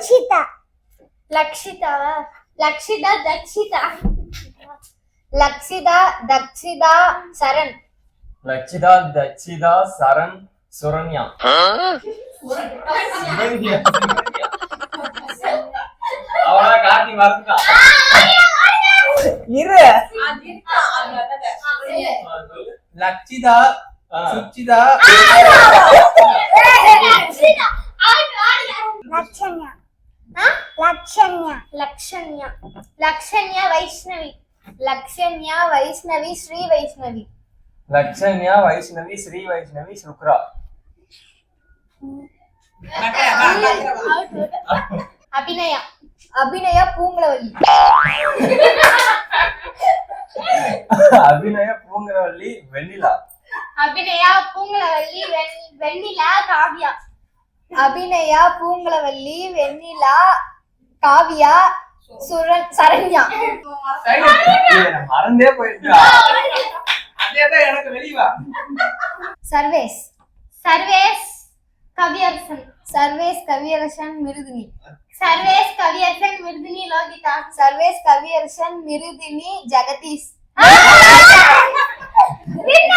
லக்ஷிதா லக்ஷிதாவா? லக்ஷிதா தக்ஷிதா. லக்ஷிதா தக்ஷிதா சரண். லக்ஷிதா தக்ஷிதா சரண் சுரண்யா. அவளா காட்டி மறந்துட்டா. இரு. லக்ஷிதா சுச்சிதா லக்ஷண்யா லக்ஷண்யா லக்ஷண்யா. லக்ஷண்யா வைஷ்ணவி. லக்ஷண்யா வைஷ்ணவி ஸ்ரீ வைஷ்ணவி. லக்ஷண்யா வைஷ்ணவி ஸ்ரீ வைஷ்ணவி சுக்ரா. அபிநயா. அபிநயா பூங்குழவல்லி. அபிநய பூங்கரவல்லி வெண்ணிலா. அபிநயா பூங்குழவல்லி வெண்ணிலா காவ்யா. அபிநயா பூங்குழவல்லி வெண்ணிலா காவியா சரண்யா. மறந்தே போயிட்டா. அதேதான் எனக்கு வெளிவா. சர்வேஸ். சர்வேஸ் கவியரசன். சர்வேஸ் கவியரசன் மிருதினி. சர்வேஸ் கவியரசன் மிருதினி லோகிதா. சர்வேஸ் கவியரசன் மிருதினி ஜெகதீஷ். என்ன